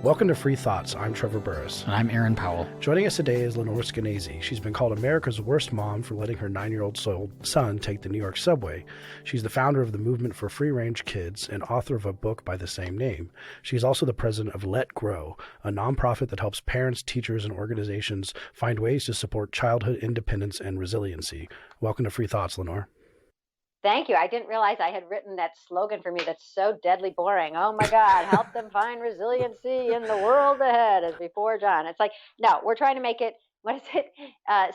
Welcome to Free Thoughts. I'm Trevor Burrus. And I'm Aaron Powell. Joining us today is Lenore Skenazy. She's been called America's worst mom for letting her 9-year-old son take the New York subway. She's the founder of the Movement for Free-Range Kids and author of a book by the same name. She's also the president of Let Grow, a nonprofit that helps parents, teachers, and organizations find ways to support childhood independence and resiliency. Welcome to Free Thoughts, Lenore. Thank you. I didn't realize I had written that slogan for me that's so deadly boring. Oh my God, help them find resiliency in the world ahead as before John. It's like, no, we're trying to make it, what is it?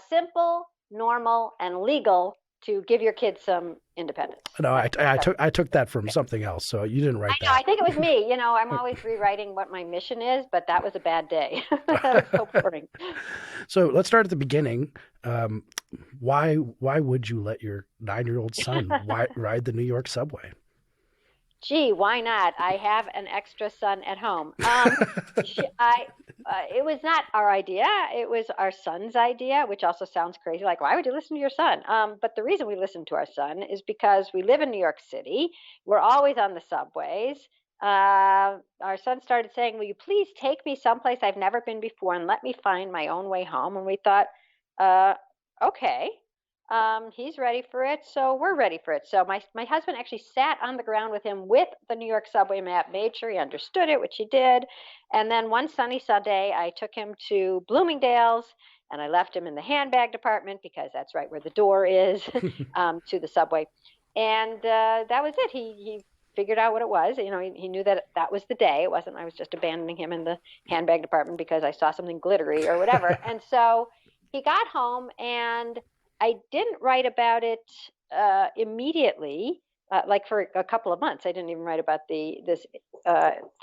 Simple, normal, and legal to give your kids some independence. No, I took that from something else, so you didn't write that. I think it was me. You know, I'm always rewriting what my mission is, but that was a bad day. That was so boring. So let's start at the beginning. Why would you let your 9-year-old son ride the New York subway? Gee, why not? I have an extra son at home. It was not our idea. It was our son's idea, which also sounds crazy. Like, why would you listen to your son? But the reason we listen to our son is because we live in New York City. We're always on the subways. Our son started saying, will you please take me someplace I've never been before and let me find my own way home? And we thought, okay. He's ready for it, so we're ready for it. So my husband actually sat on the ground with him with the New York subway map, made sure he understood it, which he did. And then one sunny Sunday, I took him to Bloomingdale's, and I left him in the handbag department because that's right where the door is to the subway. And that was it. He figured out what it was. You know, he knew that was the day. It wasn't I was just abandoning him in the handbag department because I saw something glittery or whatever. And so he got home, and I didn't write about it immediately, like for a couple of months. I didn't even write about this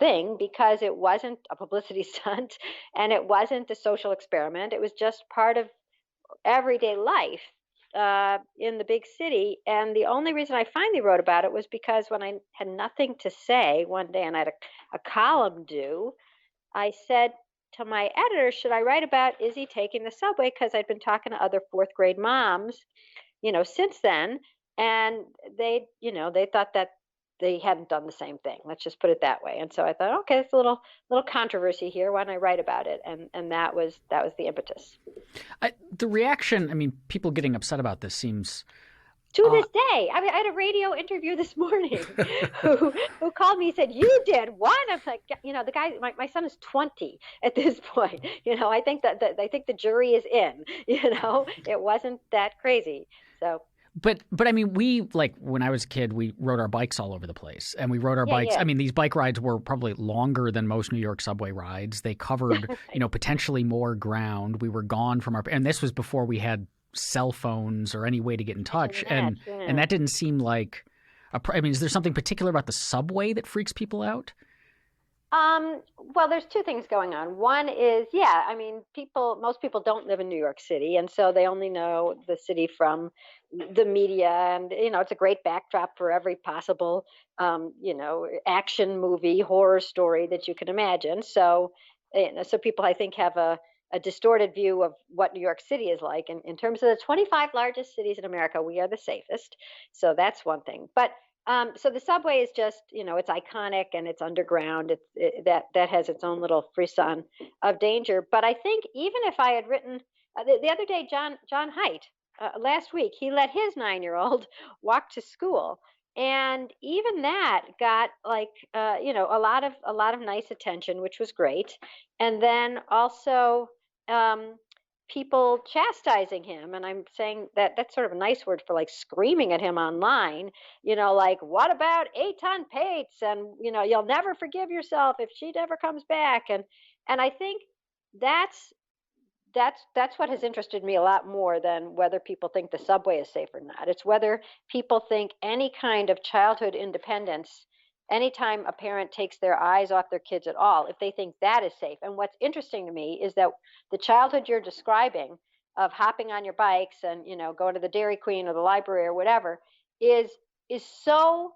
thing because it wasn't a publicity stunt and it wasn't a social experiment. It was just part of everyday life in the big city. And the only reason I finally wrote about it was because when I had nothing to say one day and I had a column due, I said to my editor, should I write about is he taking the subway? Because I'd been talking to other fourth grade moms, you know, since then. And they thought that they hadn't done the same thing. Let's just put it that way. And so I thought, okay, it's a little controversy here. Why don't I write about it? And that was the impetus. The reaction, I mean, people getting upset about this seems... To this day, I mean, I had a radio interview this morning who called me and said, you did what? I'm like, you know, the guy, my son is 20 at this point. You know, I think I think the jury is in, you know, it wasn't that crazy. So. But I mean, we, like, when I was a kid, we rode our bikes all over the place, and we rode our bikes. Yeah. I mean, these bike rides were probably longer than most New York subway rides. They covered, you know, potentially more ground. We were gone from and this was before we had cell phones or any way to get in touch. And that didn't seem like I mean, is there something particular about the subway that freaks people out? Well, there's two things going on. One is, I mean, most people don't live in New York City, and so they only know the city from the media, and, you know, it's a great backdrop for every possible, you know, action movie, horror story that you can imagine. So people, I think, have a distorted view of what New York City is like. And in terms of the 25 largest cities in America, we are the safest. So that's one thing. But so the subway is just, you know, it's iconic and it's underground. That has its own little frisson of danger. But I think even if I had written the other day, John Haidt, last week, he let his 9-year-old walk to school. And even that got like, you know, a lot of nice attention, which was great. And then also people chastising him. And I'm saying that's sort of a nice word for like screaming at him online, you know, like, what about Eitan Pates? And, you know, you'll never forgive yourself if she never comes back. And I think that's what has interested me a lot more than whether people think the subway is safe or not. It's whether people think any kind of childhood independence, anytime a parent takes their eyes off their kids at all, if they think that is safe. And what's interesting to me is that the childhood you're describing of hopping on your bikes and, you know, going to the Dairy Queen or the library or whatever is so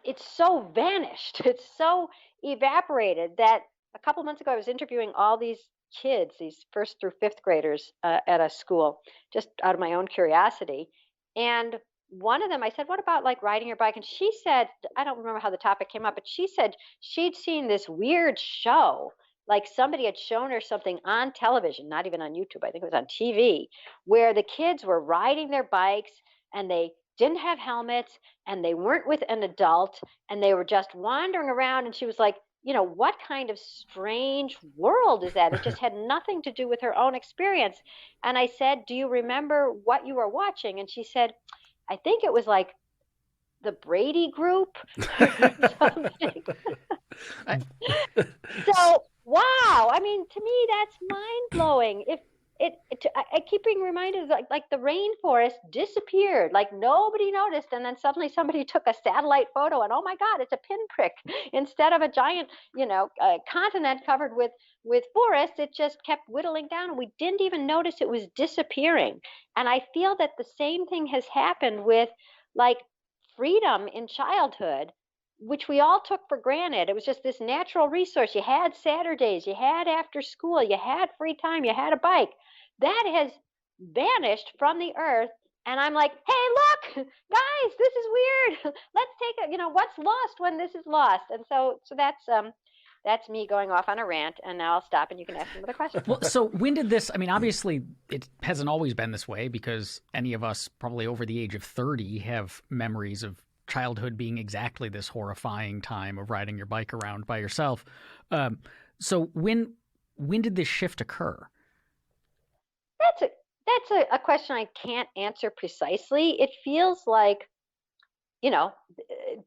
it's so vanished. It's so evaporated that a couple months ago I was interviewing all these kids, these first through fifth graders at a school, just out of my own curiosity. And one of them, I said, what about like riding your bike? And she said, I don't remember how the topic came up, but she said she'd seen this weird show. Like somebody had shown her something on television, not even on YouTube, I think it was on TV, where the kids were riding their bikes and they didn't have helmets and they weren't with an adult and they were just wandering around. And she was like, what kind of strange world is that? It just had nothing to do with her own experience. And I said, do you remember what you were watching? And she said, I think it was like the Brady Group or something. So, wow. I mean, to me, that's mind blowing. If I keep being reminded, like the rainforest disappeared, like nobody noticed, and then suddenly somebody took a satellite photo, and oh my God, it's a pinprick instead of a giant, continent covered with forest. It just kept whittling down, and we didn't even notice it was disappearing. And I feel that the same thing has happened with like freedom in childhood, which we all took for granted. It was just this natural resource. You had Saturdays, you had after school, you had free time, you had a bike. That has vanished from the earth. And I'm like, hey, look, guys, this is weird. Let's take it. What's lost when this is lost? And so that's me going off on a rant. And now I'll stop and you can ask another question. Well, so when did this, I mean, obviously it hasn't always been this way because any of us probably over the age of 30 have memories of childhood being exactly this horrifying time of riding your bike around by yourself. So when did this shift occur? That's a question I can't answer precisely. It feels like,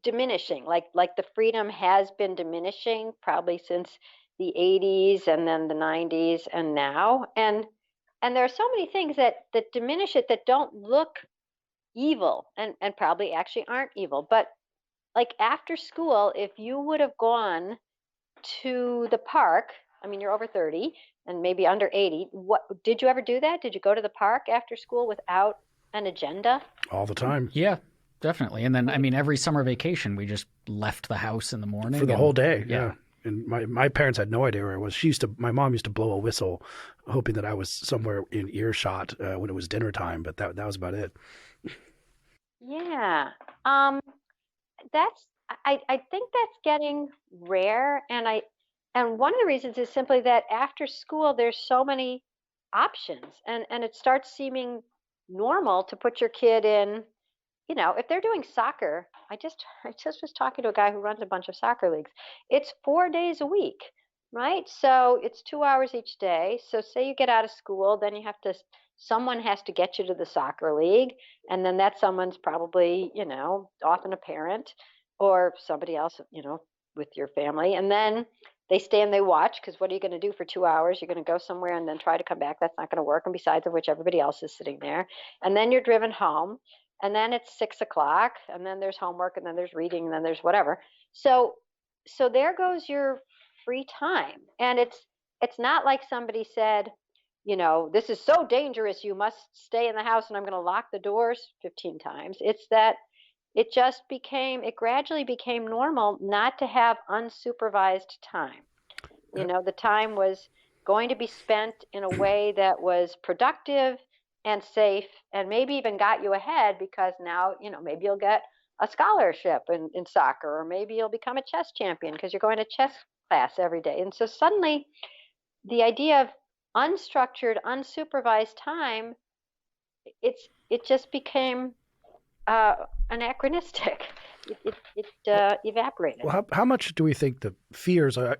diminishing, like the freedom has been diminishing probably since the 80s and then the 90s and now. And there are so many things that diminish it that don't look evil and probably actually aren't evil. But like after school, if you would have gone to the park, I mean, you're over 30 and maybe under 80. What did you ever do that? Did you go to the park after school without an agenda? All the time. Yeah, definitely. And then, I mean, every summer vacation, we just left the house in the morning. For the whole day, yeah. And my parents had no idea where I was. My mom used to blow a whistle, hoping that I was somewhere in earshot when it was dinner time, but that was about it. Yeah. I think that's getting rare. And one of the reasons is simply that after school, there's so many options and it starts seeming normal to put your kid in, if they're doing soccer. I just was talking to a guy who runs a bunch of soccer leagues. It's 4 days a week, right? So it's 2 hours each day. So say you get out of school, then someone has to get you to the soccer league. And then that someone's probably, often a parent or somebody else, with your family. And then they stay and they watch, because what are you going to do for 2 hours? You're going to go somewhere and then try to come back. That's not going to work. And besides of which, everybody else is sitting there. And then you're driven home. And then it's 6 o'clock. And then there's homework. And then there's reading. And then there's whatever. So there goes your free time. And it's not like somebody said, this is so dangerous, you must stay in the house and I'm going to lock the doors 15 times. It's that it gradually became normal not to have unsupervised time. The time was going to be spent in a way that was productive and safe and maybe even got you ahead because now, maybe you'll get a scholarship in soccer, or maybe you'll become a chess champion because you're going to chess class every day. And so suddenly the idea of unstructured, unsupervised time, it just became anachronistic. It evaporated. Well, how much do we think the fears? I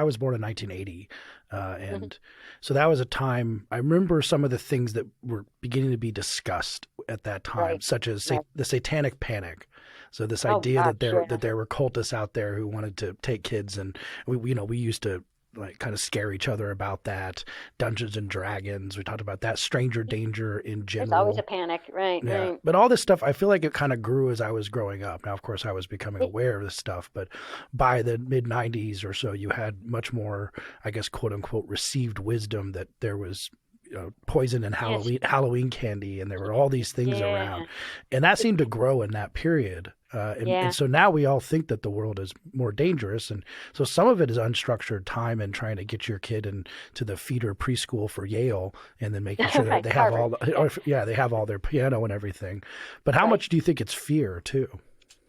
was born in 1980, and so that was a time. I remember some of the things that were beginning to be discussed at that time, right, such as the satanic panic. So this idea that there were cultists out there who wanted to take kids, and we used to like kind of scare each other about that. Dungeons and Dragons, we talked about that. Stranger danger in general. There's always a panic, right? Yeah. Right. But all this stuff, I feel like it kind of grew as I was growing up. Now, of course, I was becoming aware of this stuff, but by the mid 90s or so, you had much more, I guess, quote unquote, received wisdom that there was poison and Halloween candy, and there were all these things around, and that seemed to grow in that period. And so now we all think that the world is more dangerous, and so some of it is unstructured time and trying to get your kid into the feeder preschool for Yale, and then making sure that they have they have all their piano and everything. But how much do you think it's fear too?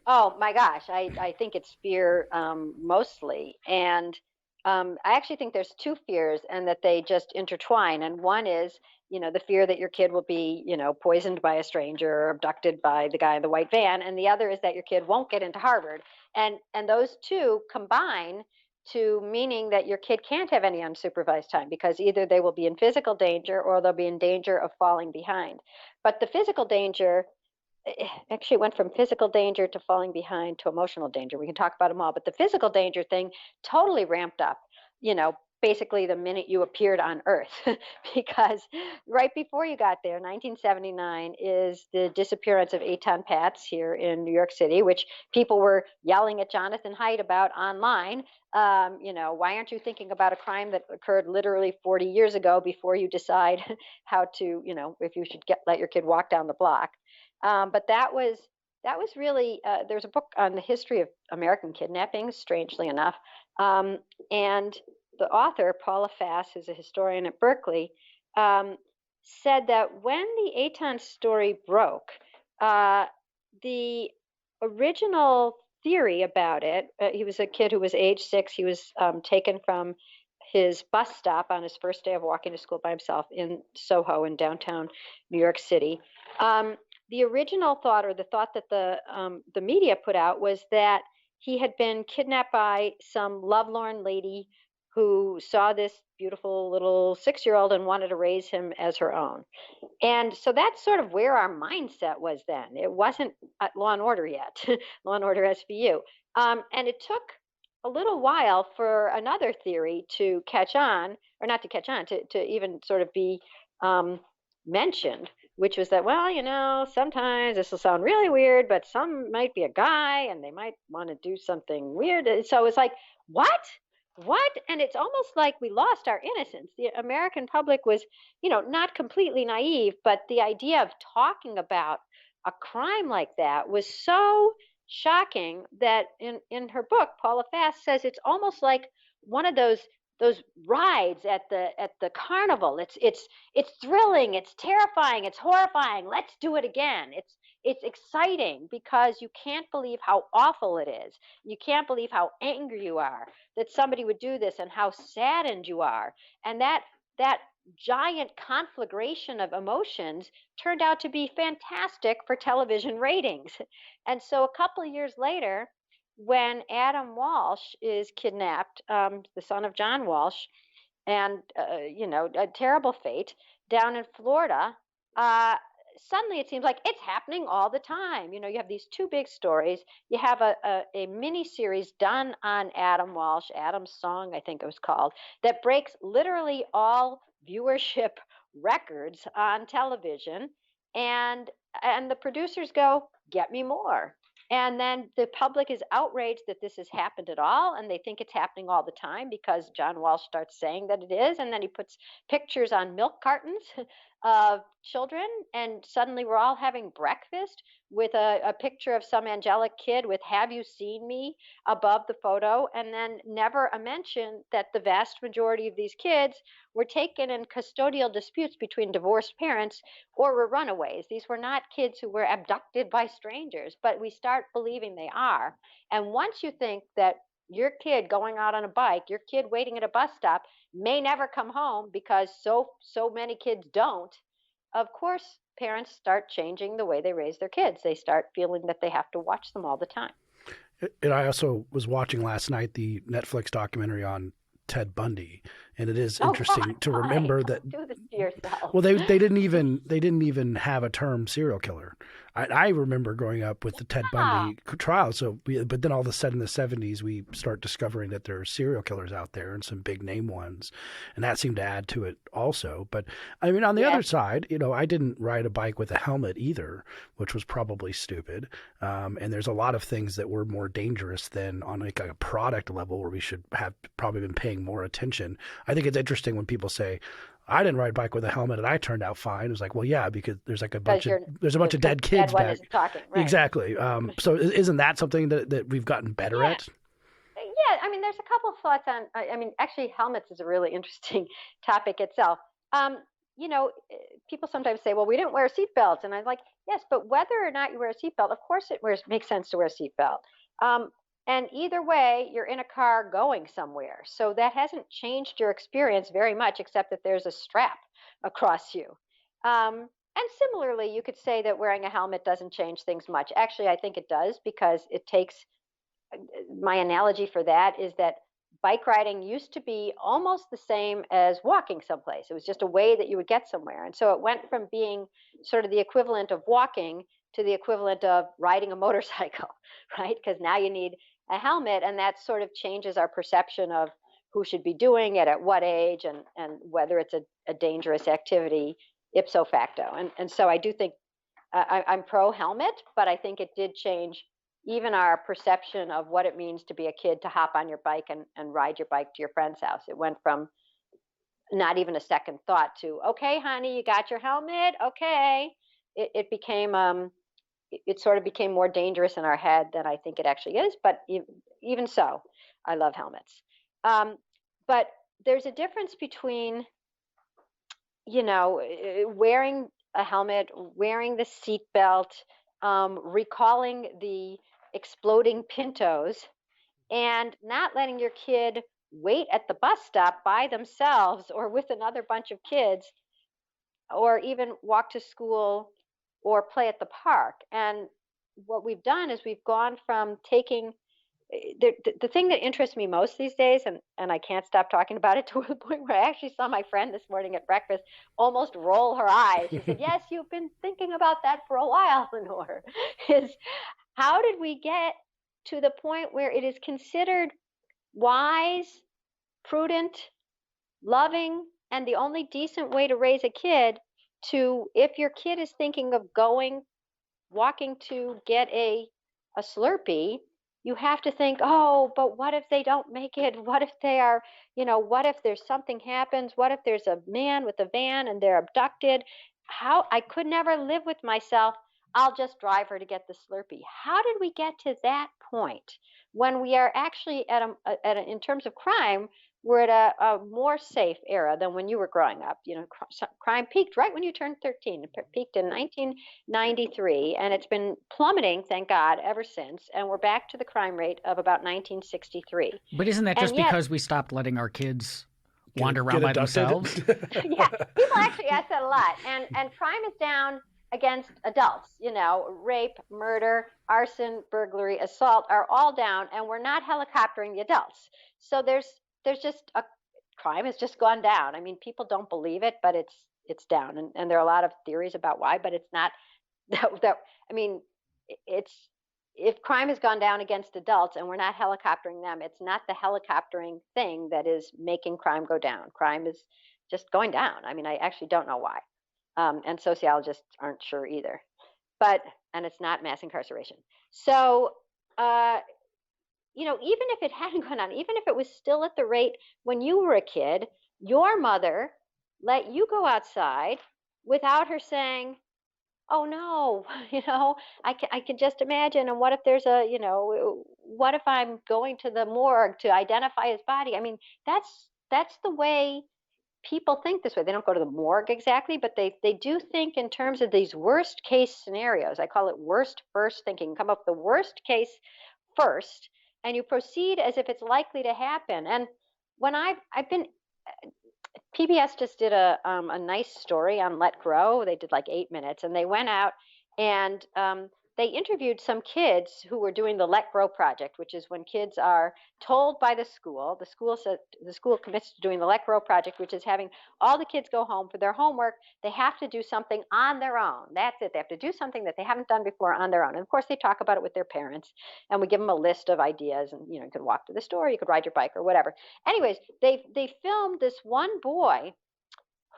Oh my gosh, I think it's fear mostly, and I actually think there's two fears, and that they just intertwine. And one is, the fear that your kid will be, poisoned by a stranger or abducted by the guy in the white van, and the other is that your kid won't get into Harvard. And those two combine to meaning that your kid can't have any unsupervised time, because either they will be in physical danger or they'll be in danger of falling behind. But the physical danger actually went from physical danger to falling behind to emotional danger. We can talk about them all, but the physical danger thing totally ramped up, basically the minute you appeared on Earth, because right before you got there, 1979, is the disappearance of Eitan Patz here in New York City, which people were yelling at Jonathan Haidt about online. Why aren't you thinking about a crime that occurred literally 40 years ago before you decide how to, if you should let your kid walk down the block? But that was really, there's a book on the history of American kidnappings, strangely enough. And the author, Paula Fass, who's a historian at Berkeley, said that when the Eitan story broke, the original theory about it, he was a kid who was age 6. He was taken from his bus stop on his first day of walking to school by himself in Soho in downtown New York City. The original thought, or the thought that the media put out, was that he had been kidnapped by some lovelorn lady who saw this beautiful little 6-year-old and wanted to raise him as her own. And so that's sort of where our mindset was then. It wasn't Law and Order yet, Law and Order SVU. And it took a little while for another theory to catch on, or not to catch on, to even sort of be mentioned, which was that, sometimes this will sound really weird, but some might be a guy and they might want to do something weird. So it's like, what? And it's almost like we lost our innocence. The American public was, not completely naive, but the idea of talking about a crime like that was so shocking that in her book, Paula Fass says it's almost like one of those rides at the carnival. It's thrilling, it's terrifying, it's horrifying. Let's do it again. It's exciting because you can't believe how awful it is. You can't believe how angry you are that somebody would do this, and how saddened you are. And that giant conflagration of emotions turned out to be fantastic for television ratings. And so a couple of years later, when Adam Walsh is kidnapped, the son of John Walsh, and a terrible fate down in Florida, suddenly it seems like it's happening all the time. You have these two big stories. You have a mini series done on Adam Walsh, Adam's Song, I think it was called, that breaks literally all viewership records on television, and the producers go, get me more. And then the public is outraged that this has happened at all, and they think it's happening all the time because John Walsh starts saying that it is, and then he puts pictures on milk cartons of children, and suddenly we're all having breakfast with a picture of some angelic kid with "Have you seen me?" above the photo, and then never a mention that the vast majority of these kids were taken in custodial disputes between divorced parents or were runaways. These were not kids who were abducted by strangers, but we start believing they are. And once you think that your kid going out on a bike, your kid waiting at a bus stop may never come home because so many kids don't, of course, parents start changing the way they raise their kids. They start feeling that they have to watch them all the time. And I also was watching last night the Netflix documentary on Ted Bundy, and it is interesting to remember that. Do this to yourself. Well, they didn't even have a term serial killer. I remember growing up with the Ted Bundy trial. But then all of a sudden in the 70s, we start discovering that there are serial killers out there and some big name ones. And that seemed to add to it also. But I mean, on the other side, I didn't ride a bike with a helmet either, which was probably stupid. And there's a lot of things that were more dangerous than on like a product level where we should have probably been paying more attention. I think it's interesting when people say, I didn't ride a bike with a helmet and I turned out fine. It was like, well, yeah, because there's like a bunch of dead kids one back. isn't talking, right. Exactly. So isn't that something that we've gotten better at? Yeah, I mean, there's a couple of thoughts on. I mean, actually, helmets is a really interesting topic itself. You know, people sometimes say, "Well, we didn't wear seatbelts," and I'm like, "Yes, but whether or not you wear a seatbelt, of course, makes sense to wear a seatbelt." And either way, you're in a car going somewhere, so that hasn't changed your experience very much, except that there's a strap across you. And similarly, you could say that wearing a helmet doesn't change things much. Actually, I think it does, because it takes, my analogy for that is that bike riding used to be almost the same as walking someplace. It was just a way that you would get somewhere. And so it went from being sort of the equivalent of walking to the equivalent of riding a motorcycle, right? Because now you need a helmet, and that sort of changes our perception of who should be doing it at what age, and whether it's a dangerous activity ipso facto. And so I do think I'm pro helmet, but I think it did change even our perception of what it means to be a kid, to hop on your bike and ride your bike to your friend's house. It went from not even a second thought to, okay, honey, you got your helmet? Okay. It became, it sort of became more dangerous in our head than I think it actually is. But even so, I love helmets. But there's a difference between, you know, wearing a helmet, wearing the seat belt, recalling the exploding Pintos, and not letting your kid wait at the bus stop by themselves or with another bunch of kids, or even walk to school or play at the park. And what we've done is we've gone from taking the thing that interests me most these days, and I can't stop talking about it, to the point where I actually saw my friend this morning at breakfast almost roll her eyes. She said, "Yes, you've been thinking about that for a while, Lenore." Is how did we get to the point where it is considered wise, prudent, loving, and the only decent way to raise a kid to, if your kid is thinking of walking to get a Slurpee, you have to think, oh, but what if they don't make it? What if they are, what if there's something happens? What if there's a man with a van and they're abducted? How I could never live with myself. I'll just drive her to get the Slurpee. How did we get to that point when we are actually in terms of crime, we're at a more safe era than when you were growing up. Crime peaked right when you turned 13. It peaked in 1993, and it's been plummeting, thank God, ever since. And we're back to the crime rate of about 1963. But isn't that just because we stopped letting our kids wander around by themselves? Yeah, people actually ask that a lot. And crime is down against adults. Rape, murder, arson, burglary, assault are all down, and we're not helicoptering the adults. So there's just crime has just gone down. I mean, people don't believe it, but it's down, and there are a lot of theories about why, but it's not that I mean, it's, if crime has gone down against adults and we're not helicoptering them, it's not the helicoptering thing that is making crime go down. Crime is just going down. I mean, I actually don't know why. And sociologists aren't sure either. And it's not mass incarceration. So, even if it hadn't gone on, even if it was still at the rate when you were a kid, your mother let you go outside without her saying, "Oh no, I can just imagine. And what if there's what if I'm going to the morgue to identify his body?" I mean, that's the way people think this way. They don't go to the morgue exactly, but they do think in terms of these worst case scenarios. I call it worst first thinking. Come up with the worst case first, and you proceed as if it's likely to happen. And when I've been, PBS just did a nice story on Let Grow. They did like 8 minutes, and they went out and they interviewed some kids who were doing the Let Grow project, which is when kids are told by the school commits to doing the Let Grow project, which is having all the kids go home for their homework. They have to do something on their own. That's it. They have to do something that they haven't done before on their own. And of course, they talk about it with their parents, and we give them a list of ideas. And you could walk to the store, you could ride your bike, or whatever. Anyways, they filmed this one boy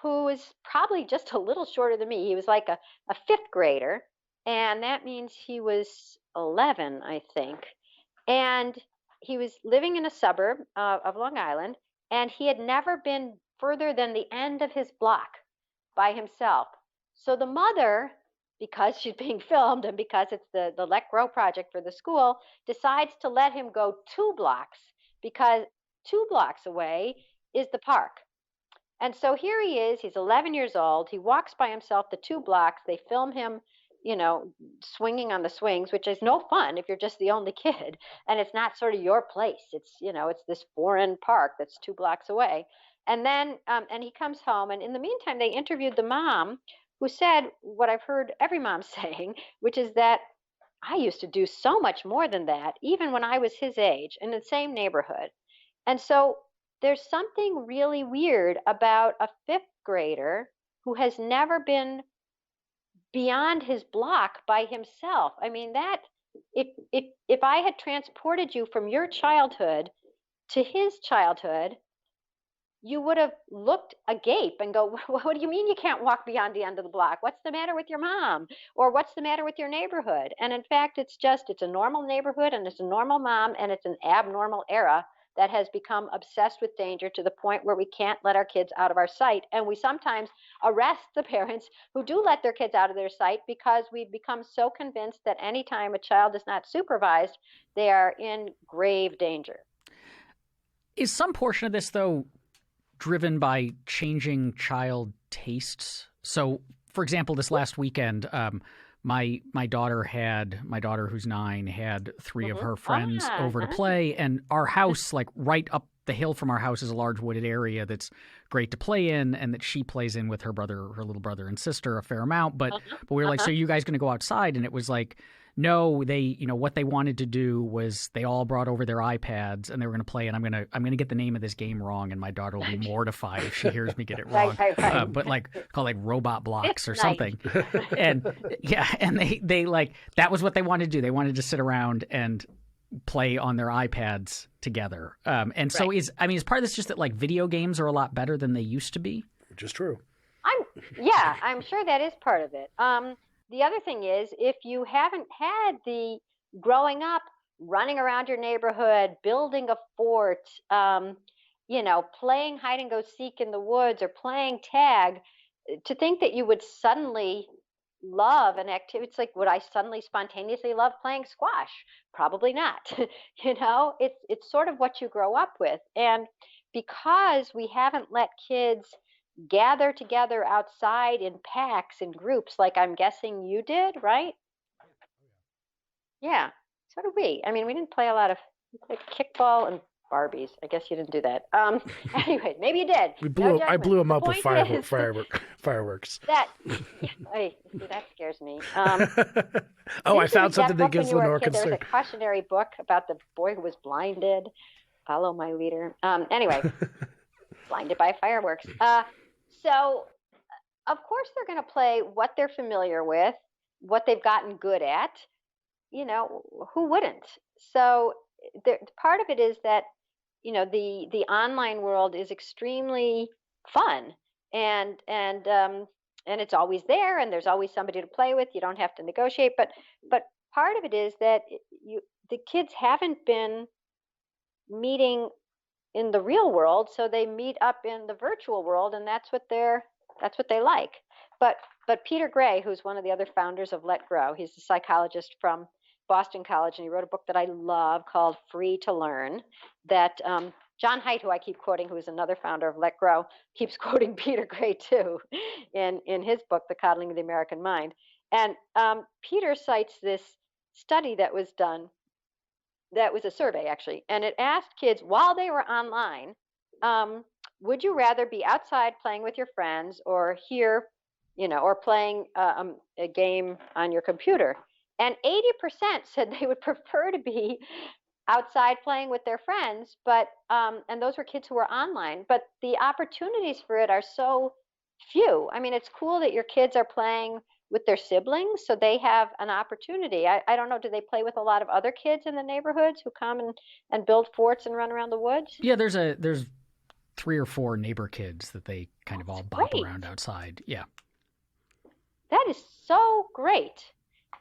who is probably just a little shorter than me. He was like a fifth grader, and that means he was 11, I think. And he was living in a suburb of Long Island, and he had never been further than the end of his block by himself. So the mother, because she's being filmed and because it's the Let Grow project for the school, decides to let him go 2 blocks because 2 blocks away is the park. And so here he is, he's 11 years old. He walks by himself the 2 blocks. They film him, swinging on the swings, which is no fun if you're just the only kid. And it's not sort of your place. It's this foreign park that's 2 blocks away. And then, and he comes home. And in the meantime, they interviewed the mom who said what I've heard every mom saying, which is that I used to do so much more than that, even when I was his age in the same neighborhood. And so there's something really weird about a 5th grader who has never been beyond his block by himself. I mean, that if I had transported you from your childhood to his childhood, you would have looked agape and go, what do you mean you can't walk beyond the end of the block? What's the matter with your mom? Or what's the matter with your neighborhood? And in fact, it's a normal neighborhood and it's a normal mom and it's an abnormal era that has become obsessed with danger to the point where we can't let our kids out of our sight. And we sometimes arrest the parents who do let their kids out of their sight because we've become so convinced that anytime a child is not supervised, they are in grave danger. Is some portion of this, though, driven by changing child tastes? So, for example, this last weekend, my daughter who's 9 had 3 of her friends over to play, and our house, like right up the hill from our house, is a large wooded area that's great to play in, and that she plays in with her little brother and sister a fair amount. But we were like, so are you guys going to go outside? And it was like, no, they, what they wanted to do was they all brought over their iPads and they were going to play, and I'm going to get the name of this game wrong, and my daughter will be mortified if she hears me get it wrong. Right. But called Robot Blocks or something. And they like, that was what they wanted to do. They wanted to sit around and play on their iPads together. And so is part of this just that like video games are a lot better than they used to be? Which is true. I'm sure that is part of it. The other thing is, if you haven't had the growing up, running around your neighborhood, building a fort, playing hide and go seek in the woods or playing tag, to think that you would suddenly love an activity, it's like, would I suddenly spontaneously love playing squash? Probably not. It's sort of what you grow up with. And because we haven't let kids gather together outside in packs, in groups, like I'm guessing you did, right? Yeah, so did we. I mean, we didn't play a lot of kickball and Barbies. I guess you didn't do that. Anyway, maybe you did. I blew them up with fireworks. That scares me. I found something that gives Lenore concern. There was a cautionary book about the boy who was blinded. Follow my leader. Anyway, blinded by fireworks. So, of course, they're going to play what they're familiar with, what they've gotten good at. Who wouldn't? So, part of it is that, the online world is extremely fun, and it's always there, and there's always somebody to play with. You don't have to negotiate, but part of it is that the kids haven't been meeting in the real world, so they meet up in the virtual world, and that's what they like. But Peter Gray, who's one of the other founders of Let Grow, he's a psychologist from Boston College, and he wrote a book that I love called Free to Learn, that John Haidt, who I keep quoting, who is another founder of Let Grow, keeps quoting Peter Gray too in his book, The Coddling of the American Mind. And Peter cites this study that was done, that was a survey actually, and it asked kids while they were online, would you rather be outside playing with your friends or here, or playing a game on your computer? And 80% said they would prefer to be outside playing with their friends, but and those were kids who were online, but the opportunities for it are so few. I mean, it's cool that your kids are playing with their siblings, so they have an opportunity. I don't know, do they play with a lot of other kids in the neighborhoods who come and build forts and run around the woods? Yeah, there's 3 or 4 neighbor kids that they kind of all bop around outside. Yeah. That is so great.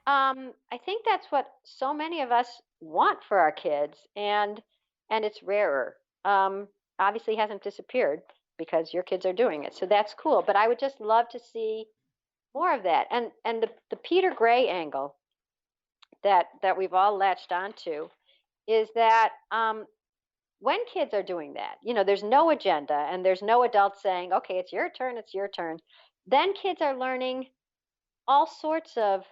I think that's what so many of us want for our kids, and it's rarer. Obviously hasn't disappeared because your kids are doing it. So that's cool. But I would just love to see more of that. And the Peter Gray angle that we've all latched onto is that when kids are doing that, there's no agenda and there's no adult saying, okay, it's your turn, then kids are learning all sorts of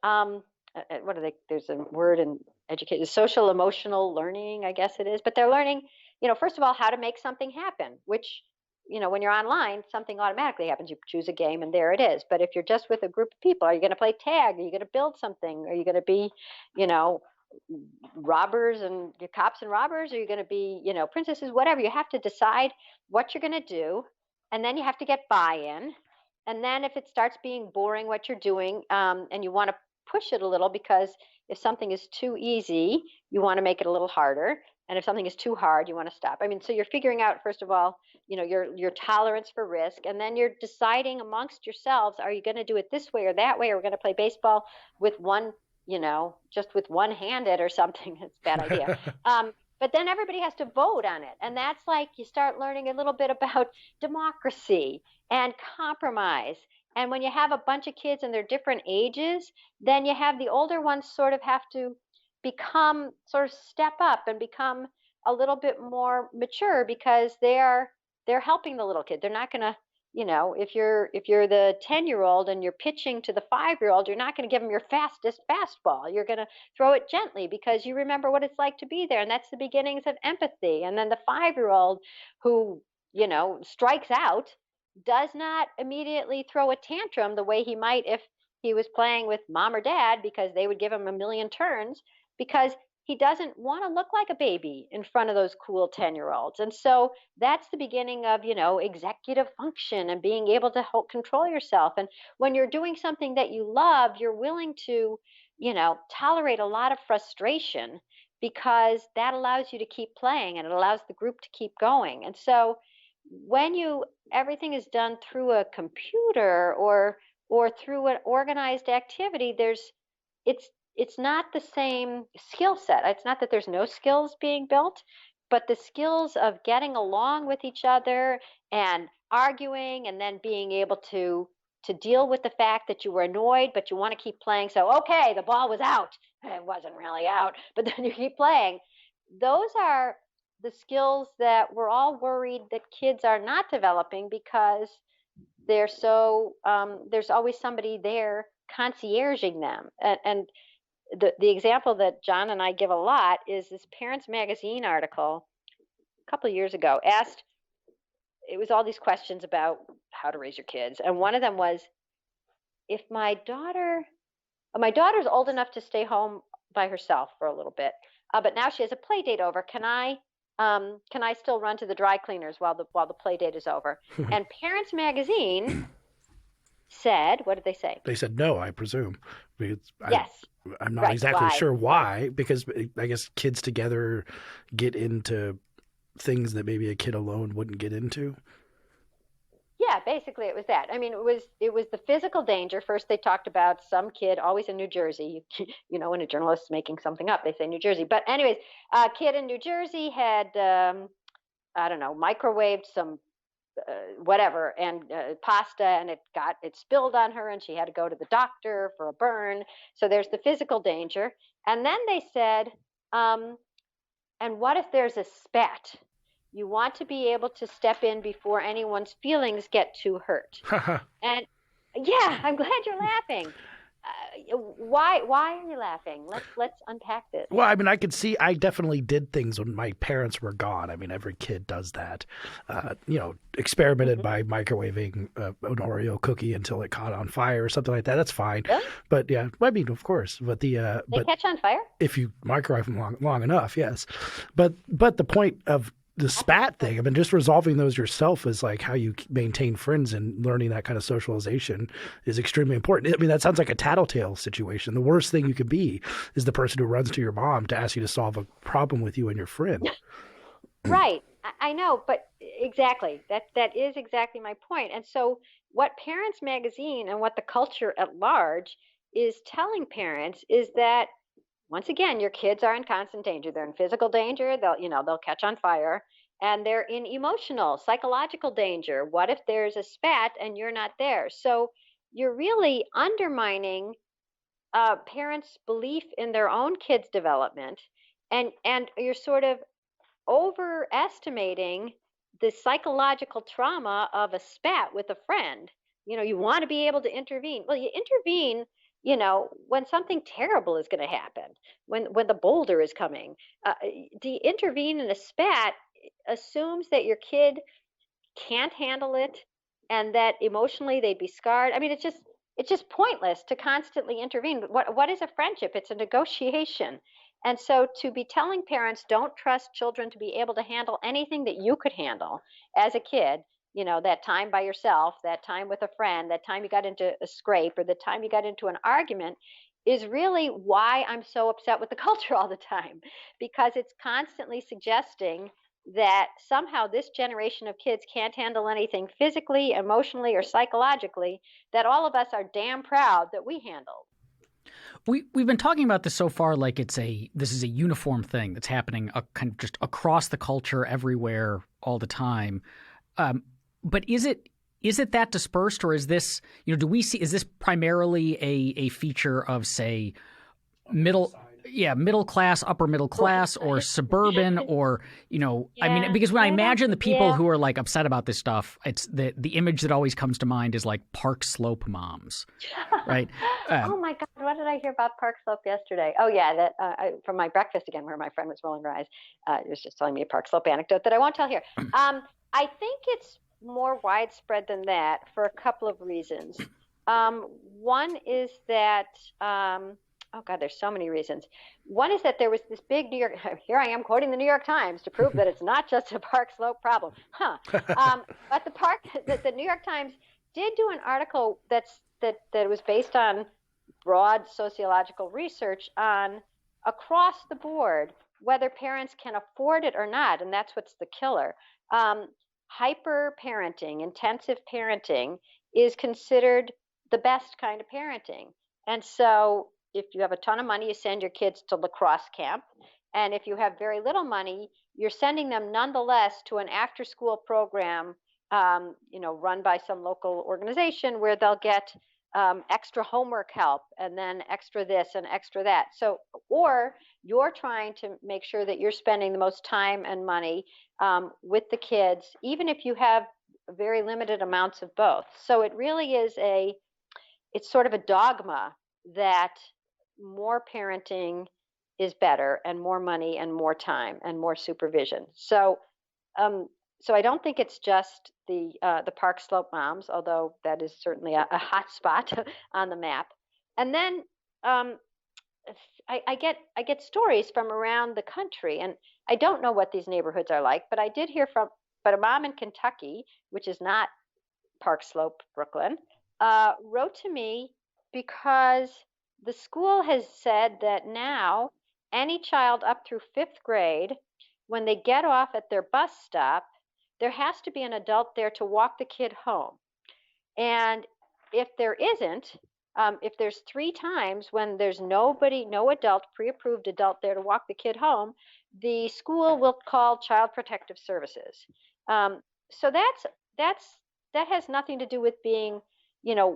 what are they? There's a word in education, social emotional learning, I guess it is. But they're learning, first of all, how to make something happen, which, when you're online, something automatically happens. You choose a game and there it is. But if you're just with a group of people, are you going to play tag? Are you going to build something? Are you going to be, robbers and cops and robbers? Are you going to be, princesses? Whatever. You have to decide what you're going to do. And then you have to get buy-in. And then if it starts being boring what you're doing, and you want to push it a little, because if something is too easy, you want to make it a little harder. And if something is too hard, you want to stop. I mean, so you're figuring out, first of all, your tolerance for risk. And then you're deciding amongst yourselves, are you going to do it this way or that way? Or we're going to play baseball with one, just with one handed or something. It's a bad idea. But then everybody has to vote on it. And that's like you start learning a little bit about democracy and compromise. And when you have a bunch of kids and they're different ages, then you have the older ones sort of have to sort of step up and become a little bit more mature, because they're helping the little kid. They're not going to, if you're the 10-year-old and you're pitching to the 5-year-old, you're not going to give them your fastest fastball. You're going to throw it gently because you remember what it's like to be there. And that's the beginnings of empathy. And then the 5-year-old who, strikes out does not immediately throw a tantrum the way he might if he was playing with mom or dad, because they would give him a million turns, because he doesn't want to look like a baby in front of those cool 10-year-olds. And so that's the beginning of, executive function and being able to control yourself. And when you're doing something that you love, you're willing to, tolerate a lot of frustration, because that allows you to keep playing and it allows the group to keep going. And so when everything is done through a computer or through an organized activity, it's not the same skill set. It's not that there's no skills being built, but the skills of getting along with each other and arguing, and then being able to deal with the fact that you were annoyed, but you want to keep playing. So, okay, the ball was out. It wasn't really out, but then you keep playing. Those are the skills that we're all worried that kids are not developing, because they're so there's always somebody there concierging them. And the example that John and I give a lot is this Parents Magazine article a couple of years ago. It was all these questions about how to raise your kids, and one of them was, if my daughter's old enough to stay home by herself for a little bit, but now she has a play date over, can I still run to the dry cleaners while the play date is over? And Parents Magazine said, what did they say? They said no, I presume. Yes. I'm not exactly sure why, because I guess kids together get into things that maybe a kid alone wouldn't get into. Yeah, basically it was that. I mean, it was the physical danger. First, they talked about some kid, always in New Jersey. When a journalist is making something up, they say New Jersey. But anyways, a kid in New Jersey had, microwaved some whatever and pasta, and it spilled on her, and she had to go to the doctor for a burn. So there's the physical danger. And then they said, and what if there's a spat? You want to be able to step in before anyone's feelings get too hurt. And yeah, I'm glad you're laughing. Why are you laughing? Let's unpack this. Well, I mean, I could see I definitely did things when my parents were gone. I mean, every kid does that. Experimented by microwaving an Oreo cookie until it caught on fire or something like that. That's fine. Really? But yeah, I mean, of course. But they catch on fire? If you microwave them long enough, yes. But the point of the spat thing, I mean, just resolving those yourself is like how you maintain friends, and learning that kind of socialization is extremely important. I mean, that sounds like a tattletale situation. The worst thing you could be is the person who runs to your mom to ask you to solve a problem with you and your friend. Right. I know, but exactly. That is exactly my point. And so what Parents Magazine and what the culture at large is telling parents is that, once again, your kids are in constant danger. They're in physical danger. They'll catch on fire. and they're in emotional, psychological danger. What if there's a spat and you're not there? So you're really undermining parents' belief in their own kids' development, and you're sort of overestimating the psychological trauma of a spat with a friend. You want to be able to intervene. Well, you intervene, when something terrible is going to happen, when the boulder is coming. To intervene in a spat assumes that your kid can't handle it and that emotionally they'd be scarred. I mean, it's just pointless to constantly intervene. But what is a friendship? It's a negotiation. And so to be telling parents don't trust children to be able to handle anything that you could handle as a kid, that time by yourself, that time with a friend, that time you got into a scrape, or the time you got into an argument, is really why I'm so upset with the culture all the time, because it's constantly suggesting that somehow this generation of kids can't handle anything physically, emotionally, or psychologically that all of us are damn proud that we handled. We've been talking about this so far like this is a uniform thing that's happening kind of just across the culture, everywhere, all the time. But is it that dispersed, or is this, do we see, is this primarily a feature of, say, middle class, upper middle class, or suburban, or, I mean, because when I imagine the people who are like upset about this stuff, it's the image that always comes to mind is like Park Slope moms, right? Oh my God, what did I hear about Park Slope yesterday? Oh yeah, that from my breakfast again, where my friend was rolling her eyes. It was just telling me a Park Slope anecdote that I won't tell here. I think it's more widespread than that for a couple of reasons. One is that oh God, there's so many reasons. One is that there was this big New York, here I am quoting the New York Times to prove that it's not just a Park Slope problem. But the New York Times did do an article that was based on broad sociological research on across the board, whether parents can afford it or not. And that's what's the killer. Hyper parenting, intensive parenting is considered the best kind of parenting. And so if you have a ton of money, you send your kids to lacrosse camp. And if you have very little money, you're sending them nonetheless to an after-school program, run by some local organization, where they'll get extra homework help, and then extra this and extra that. So, or you're trying to make sure that you're spending the most time and money with the kids, even if you have very limited amounts of both. So it really is it's sort of a dogma that more parenting is better, and more money and more time and more supervision. So I don't think it's just the Park Slope moms, although that is certainly a hot spot on the map. And then I get stories from around the country, and I don't know what these neighborhoods are like, but I did hear from a mom in Kentucky, which is not Park Slope, Brooklyn, wrote to me because the school has said that now any child up through 5th grade, when they get off at their bus stop, there has to be an adult there to walk the kid home. And if there isn't, if there's 3 times when there's no adult, pre-approved adult there to walk the kid home, the school will call Child Protective Services. So that has nothing to do with being,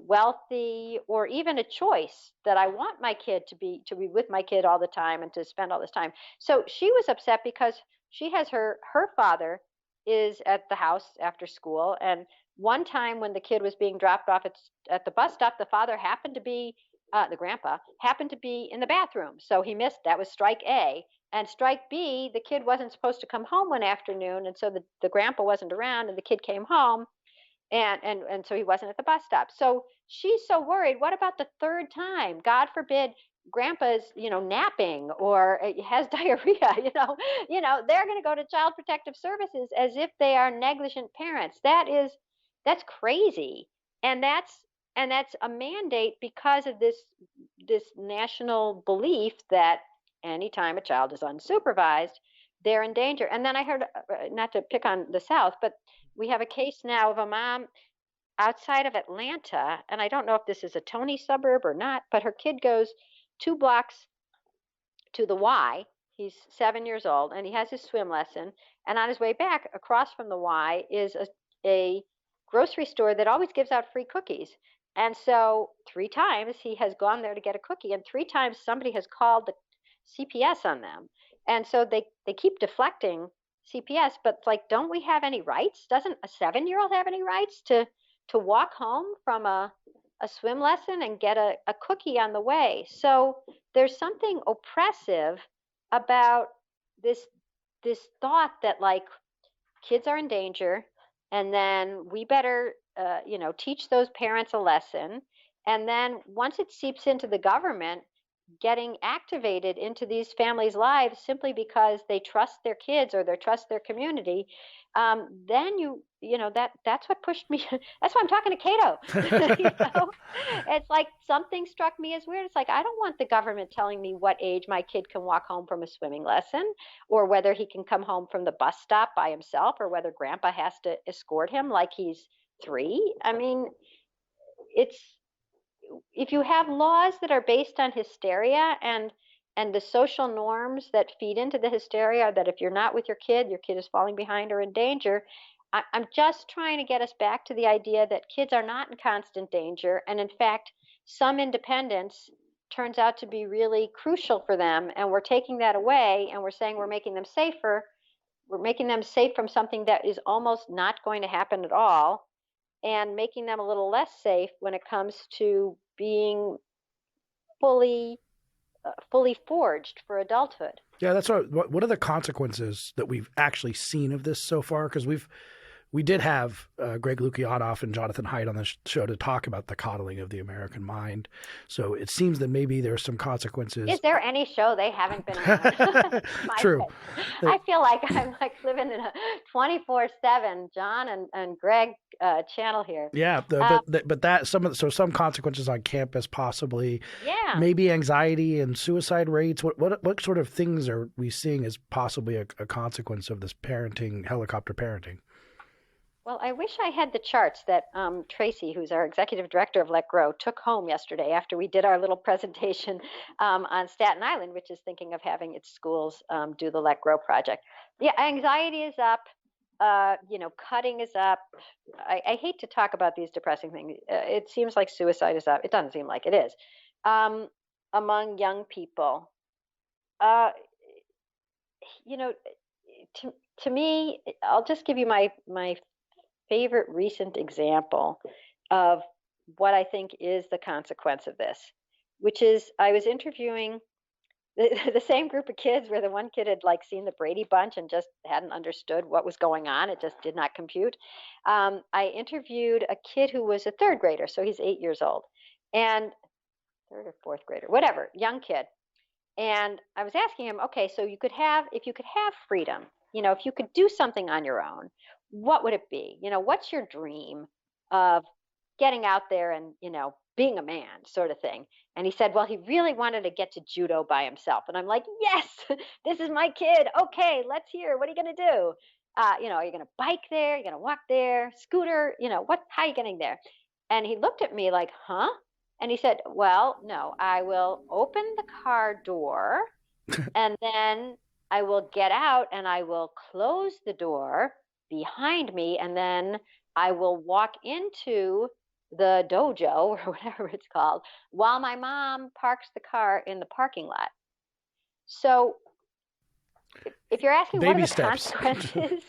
wealthy, or even a choice that I want my kid to be with my kid all the time and to spend all this time. So she was upset because she has her father is at the house after school, and one time when the kid was being dropped off at the bus stop, the father happened to be the grandpa happened to be in the bathroom, so he missed. That was strike A. And strike B, the kid wasn't supposed to come home one afternoon, and so the grandpa wasn't around, and the kid came home, and so he wasn't at the bus stop. So she's so worried. What about the 3rd time? God forbid grandpa's, napping or has diarrhea, they're going to go to Child Protective Services as if they are negligent parents. That's crazy. And that's a mandate because of this national belief that anytime a child is unsupervised, they're in danger. And then I heard, not to pick on the South, but we have a case now of a mom outside of Atlanta, and I don't know if this is a Tony suburb or not, but her kid goes 2 blocks to the Y, He's 7 years old, and he has his swim lesson. And on his way back, across from the Y is a grocery store that always gives out free cookies. And so 3 times he has gone there to get a cookie, and 3 times somebody has called the CPS on them. And so they keep deflecting CPS, but it's like, don't we have any rights? Doesn't a 7-year-old have any rights to walk home from a swim lesson and get a cookie on the way? So there's something oppressive about this thought that, like, kids are in danger, and then we better teach those parents a lesson. And then once it seeps into the government, getting activated into these families' lives simply because they trust their kids or they trust their community, then that's what pushed me. That's why I'm talking to Cato. It's like something struck me as weird. It's like, I don't want the government telling me what age my kid can walk home from a swimming lesson, or whether he can come home from the bus stop by himself, or whether grandpa has to escort him like he's 3. I mean, it's if you have laws that are based on hysteria and the social norms that feed into the hysteria, that if you're not with your kid is falling behind or in danger. I'm just trying to get us back to the idea that kids are not in constant danger, and in fact, some independence turns out to be really crucial for them, and we're taking that away, and we're saying we're making them safer. We're making them safe from something that is almost not going to happen at all, and making them a little less safe when it comes to being fully forged for adulthood. Yeah, that's what are the consequences that we've actually seen of this so far? Because we did have Greg Lukianoff and Jonathan Haidt on the show to talk about the coddling of the American mind. So it seems that maybe there's some consequences. Is there any show they haven't been on? True. I feel like I'm like living in a 24/7 John and Greg channel here. Yeah, but that some consequences on campus possibly. Yeah. Maybe anxiety and suicide rates. What sort of things are we seeing as possibly a consequence of this helicopter parenting? Well, I wish I had the charts that Tracy, who's our executive director of Let Grow, took home yesterday after we did our little presentation on Staten Island, which is thinking of having its schools do the Let Grow project. Yeah, anxiety is up. Cutting is up. I hate to talk about these depressing things. It seems like suicide is up. It doesn't seem like it is. Among young people. To me, I'll just give you my favorite recent example of what I think is the consequence of this, which is I was interviewing the same group of kids where the one kid had seen the Brady Bunch and just hadn't understood what was going on. It just did not compute. I interviewed a kid who was a 3rd grader, so he's 8 years old, and 3rd or 4th grader, whatever, young kid. And I was asking him, okay, so if you could have freedom, if you could do something on your own, what would it be? What's your dream of getting out there and, being a man, sort of thing? And he said, well, he really wanted to get to judo by himself. And I'm like, yes, this is my kid. Okay, let's hear. What are you going to do? Are you going to bike there? You're going to walk there? Scooter? How are you getting there? And he looked at me like, huh? And he said, well, no, I will open the car door and then I will get out and I will close the door behind me, and then I will walk into the dojo or whatever it's called while my mom parks the car in the parking lot. So if you're asking what are the consequences,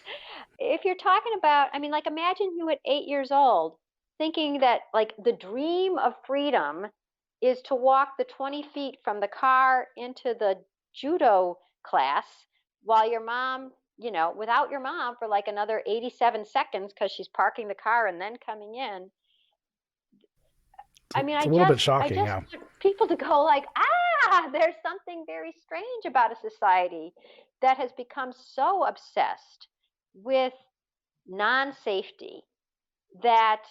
if you're talking about, imagine you at 8 years old thinking that the dream of freedom is to walk the 20 feet from the car into the judo class while your mom, without your mom for another 87 seconds because she's parking the car and then coming in. It's a little bit shocking, I just want people to go there's something very strange about a society that has become so obsessed with non-safety that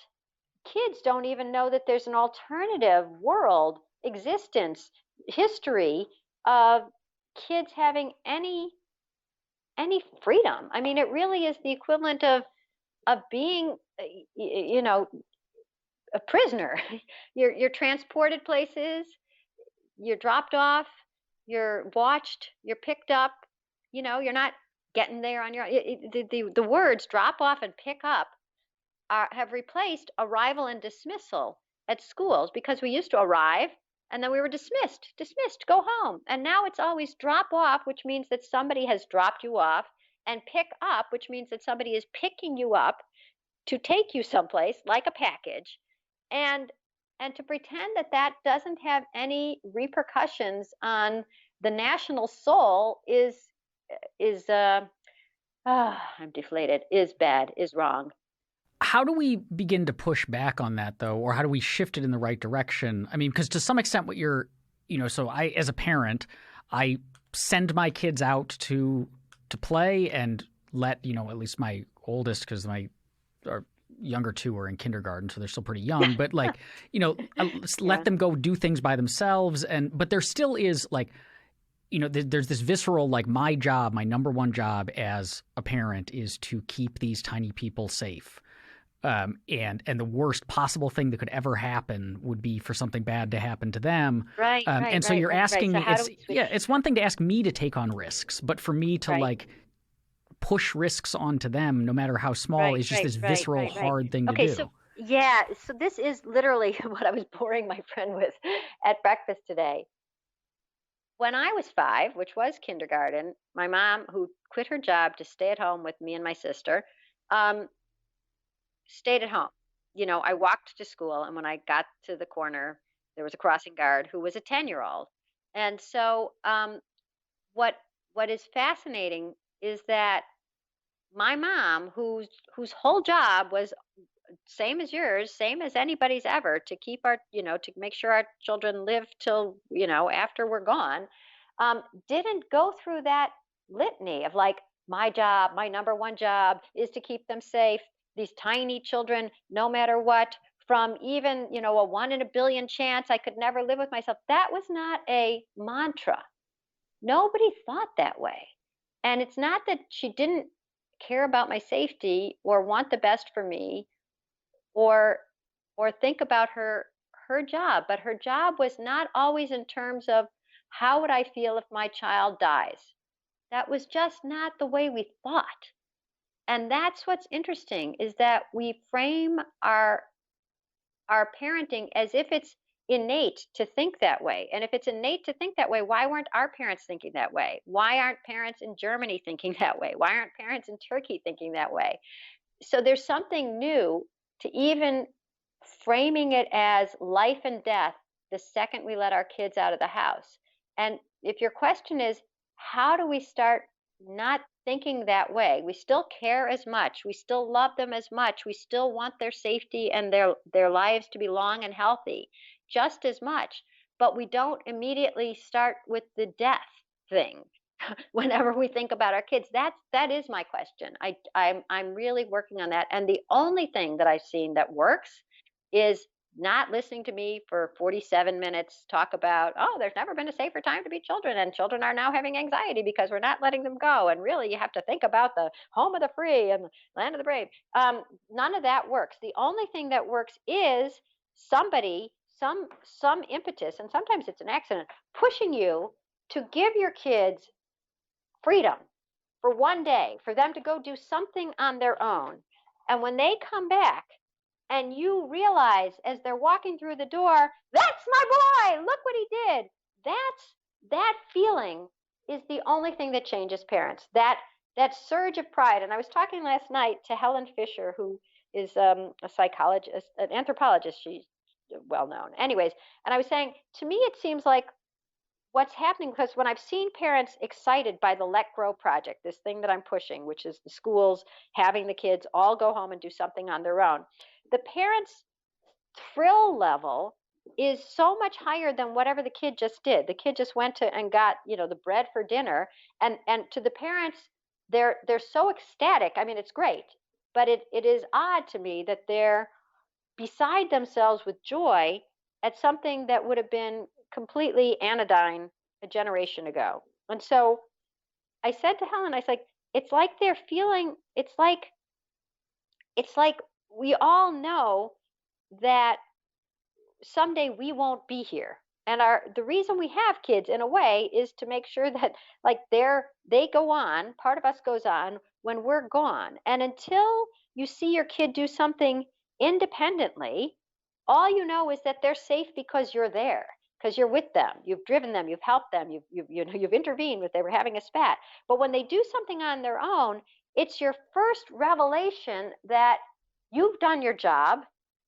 kids don't even know that there's an alternative world, existence, history of kids having any freedom. It really is the equivalent of being, a prisoner. You're transported places, you're dropped off, you're watched, you're picked up, you're not getting there on your own. The words drop off and pick up have replaced arrival and dismissal at schools, because we used to arrive and then we were dismissed, go home. And now it's always drop off, which means that somebody has dropped you off, and pick up, which means that somebody is picking you up to take you someplace like a package. And to pretend that that doesn't have any repercussions on the national soul I'm deflated, is bad, is wrong. How do we begin to push back on that, though, or how do we shift it in the right direction? I mean, because to some extent, what you're, so I, as a parent, I send my kids out to play and let, at least my oldest, because my younger two are in kindergarten, so they're still pretty young, but like, let them go do things by themselves. But there still is like, there's this visceral, like, my job, my number one job as a parent is to keep these tiny people safe. And the worst possible thing that could ever happen would be for something bad to happen to them. Right. And so you're asking me, So it's one thing to ask me to take on risks, but for me to like push risks onto them, no matter how small, is just this visceral, hard thing to do. So this is literally what I was boring my friend with at breakfast today. When I was 5, which was kindergarten, my mom, who quit her job to stay at home with me and my sister, stayed at home. I walked to school, and when I got to the corner, there was a crossing guard who was a 10-year-old. And so what is fascinating is that my mom, whose whole job was same as yours, same as anybody's ever, to keep our, to make sure our children live till, after we're gone, didn't go through that litany of like, my job, my number one job is to keep them safe. These tiny children, no matter what, from even, a 1 in a billion chance I could never live with myself. That was not a mantra. Nobody thought that way. And it's not that she didn't care about my safety or want the best for me or think about her job, but her job was not always in terms of how would I feel if my child dies. That was just not the way we thought. And that's what's interesting, is that we frame our parenting as if it's innate to think that way. And if it's innate to think that way, why weren't our parents thinking that way? Why aren't parents in Germany thinking that way? Why aren't parents in Turkey thinking that way? So there's something new to even framing it as life and death the second we let our kids out of the house. And if your question is, how do we start not thinking that way? We still care as much. We still love them as much. We still want their safety and their lives to be long and healthy just as much. But we don't immediately start with the death thing whenever we think about our kids. That is my question. I'm really working on that. And the only thing that I've seen that works is not listening to me for 47 minutes talk about, oh, there's never been a safer time to be children, and children are now having anxiety because we're not letting them go. And really, you have to think about the home of the free and the land of the brave. None of that works. The only thing that works is somebody, some impetus, and sometimes it's an accident, pushing you to give your kids freedom for one day, for them to go do something on their own. And when they come back, and you realize as they're walking through the door, that's my boy, look what he did. That feeling is the only thing that changes parents. That surge of pride. And I was talking last night to Helen Fisher, who is a psychologist, an anthropologist. She's well known. Anyways, and I was saying, to me, it seems like what's happening, because when I've seen parents excited by the Let Grow project, this thing that I'm pushing, which is the schools having the kids all go home and do something on their own, the parents' thrill level is so much higher than whatever the kid just did. The kid just went to and got, the bread for dinner, and to the parents, they're so ecstatic. I mean, it's great, but it is odd to me that they're beside themselves with joy at something that would have been completely anodyne a generation ago. And so I said to Helen, I was like, it's like they're feeling, it's like we all know that someday we won't be here. And the reason we have kids in a way is to make sure that like they go on, part of us goes on when we're gone. And until you see your kid do something independently, all you know is that they're safe because you're there, because you're with them, you've driven them, you've helped them, you've intervened if they were having a spat. But when they do something on their own, it's your first revelation that you've done your job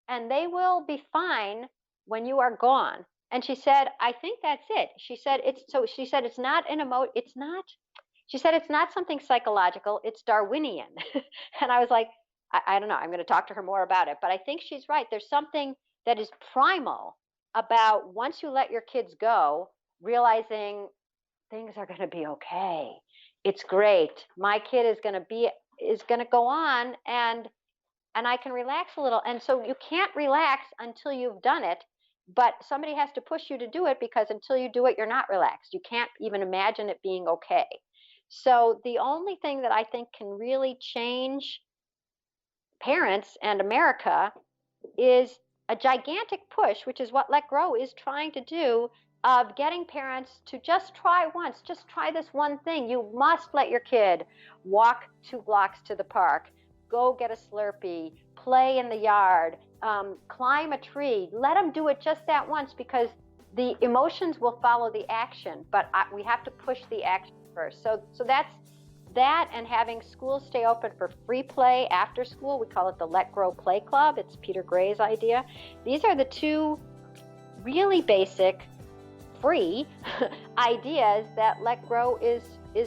and they will be fine when you are gone. And she said, I think that's it. She said it's not an it's not, she said it's not something psychological, it's Darwinian. And I was like, I don't know, I'm going to talk to her more about it, but I think she's right. There's something that is primal about once you let your kids go, realizing things are going to be okay. It's great. My kid is going to go on, and I can relax a little. And so you can't relax until you've done it, but somebody has to push you to do it, because until you do it, you're not relaxed. You can't even imagine it being okay. So the only thing that I think can really change parents and America is a gigantic push, which is what Let Grow is trying to do, of getting parents to just try once, just try this one thing. You must let your kid walk 2 blocks to the park, go get a Slurpee, play in the yard, climb a tree. Let them do it just that once, because the emotions will follow the action, but we have to push the action first. So that's that, and having schools stay open for free play after school. We call it the Let Grow Play Club. It's Peter Gray's idea. These are the two really basic free ideas that Let Grow is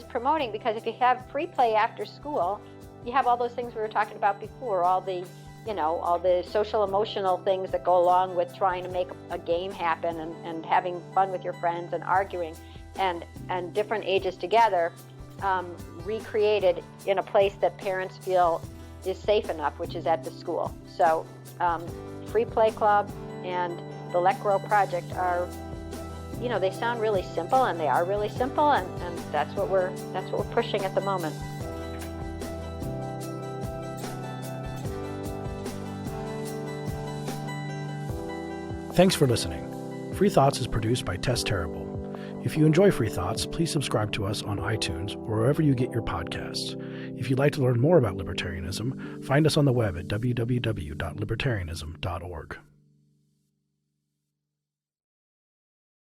promoting, because if you have free play after school, you have all those things we were talking about before, all the social emotional things that go along with trying to make a game happen, and having fun with your friends and arguing, and different ages together, recreated in a place that parents feel is safe enough, which is at the school. So Free Play Club and the Let Grow Project are, they sound really simple, and they are really simple, and that's what we're pushing at the moment. Thanks for listening. Free Thoughts is produced by Tess Terrible. If you enjoy Free Thoughts, please subscribe to us on iTunes or wherever you get your podcasts. If you'd like to learn more about libertarianism, find us on the web at www.libertarianism.org.